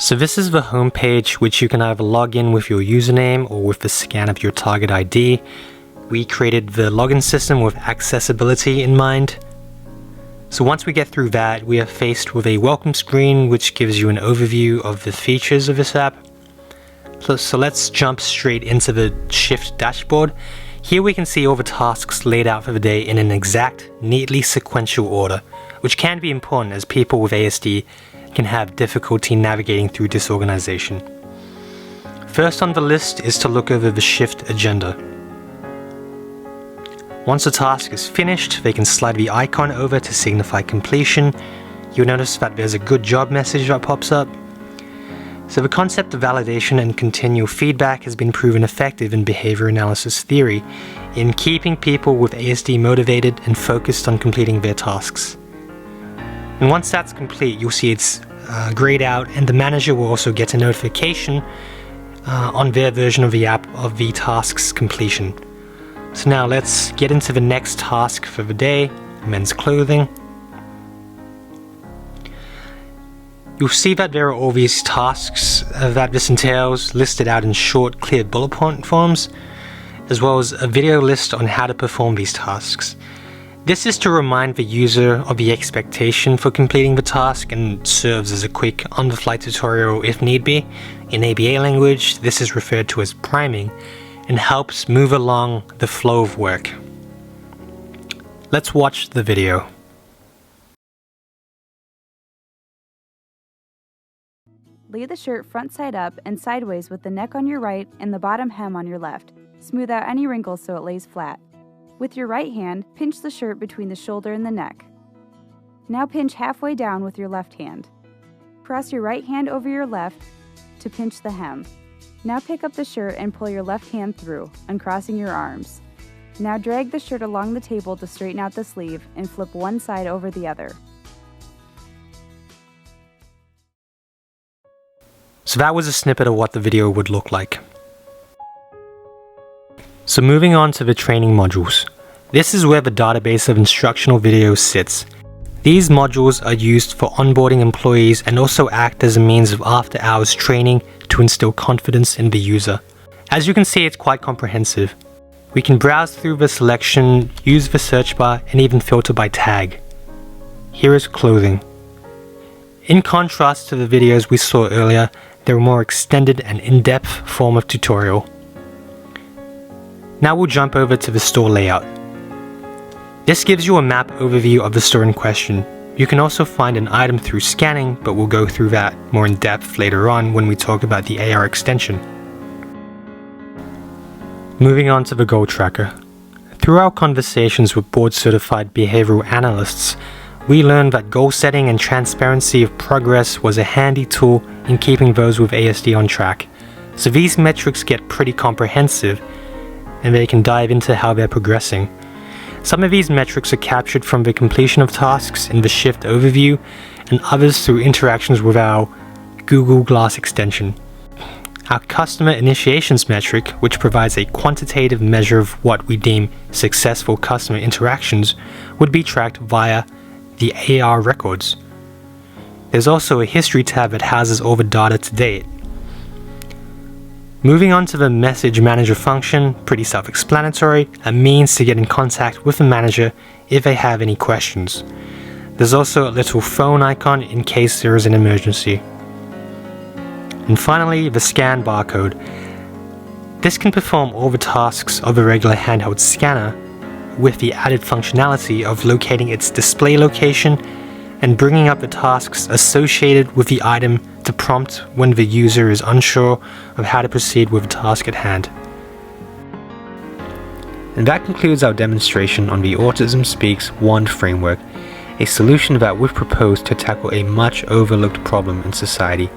So this is the home page, which you can either log in with your username or with the scan of your target ID. We created the login system with accessibility in mind. So once we get through that, we are faced with a welcome screen which gives you an overview of the features of this app. So let's jump straight into the Shift dashboard. Here we can see all the tasks laid out for the day in an exact, neatly sequential order, which can be important as people with ASD can have difficulty navigating through disorganization. First on the list is to look over the Shift agenda. Once a task is finished, they can slide the icon over to signify completion. You'll notice that there's a good job message that pops up. So the concept of validation and continual feedback has been proven effective in behavior analysis theory in keeping people with ASD motivated and focused on completing their tasks. And once that's complete, you'll see it's grayed out, and the manager will also get a notification on their version of the app of the task's completion. So now let's get into the next task for the day, men's clothing. You'll see that there are all these tasks that this entails listed out in short, clear bullet point forms, as well as a video list on how to perform these tasks. This is to remind the user of the expectation for completing the task and serves as a quick on-the-fly tutorial if need be. In ABA language, this is referred to as priming and helps move along the flow of work. Let's watch the video. Lay the shirt front side up and sideways with the neck on your right and the bottom hem on your left. Smooth out any wrinkles so it lays flat. With your right hand, pinch the shirt between the shoulder and the neck. Now pinch halfway down with your left hand. Cross your right hand over your left to pinch the hem. Now pick up the shirt and pull your left hand through, uncrossing your arms. Now drag the shirt along the table to straighten out the sleeve and flip one side over the other. So that was a snippet of what the video would look like. So moving on to the training modules. This is where the database of instructional videos sits. These modules are used for onboarding employees and also act as a means of after-hours training to instill confidence in the user. As you can see, it's quite comprehensive. We can browse through the selection, use the search bar, and even filter by tag. Here is clothing. In contrast to the videos we saw earlier, they're a more extended and in-depth form of tutorial. Now we'll jump over to the store layout. This gives you a map overview of the store in question. You can also find an item through scanning, but we'll go through that more in depth later on when we talk about the AR extension. Moving on to the goal tracker. Through our conversations with board-certified behavioral analysts, we learned that goal setting and transparency of progress was a handy tool in keeping those with ASD on track. So these metrics get pretty comprehensive, and they can dive into how they're progressing. Some of these metrics are captured from the completion of tasks in the Shift overview, and others through interactions with our Google Glass extension. Our customer initiations metric, which provides a quantitative measure of what we deem successful customer interactions, would be tracked via the AR records. There's also a history tab that houses all the data to date. Moving on to the message manager function, pretty self-explanatory, a means to get in contact with the manager if they have any questions. There's also a little phone icon in case there is an emergency. And finally, the scan barcode. This can perform all the tasks of a regular handheld scanner with the added functionality of locating its display location and bringing up the tasks associated with the item to prompt when the user is unsure of how to proceed with the task at hand. And that concludes our demonstration on the Autism Speaks Wand framework, a solution that we've proposed to tackle a much overlooked problem in society.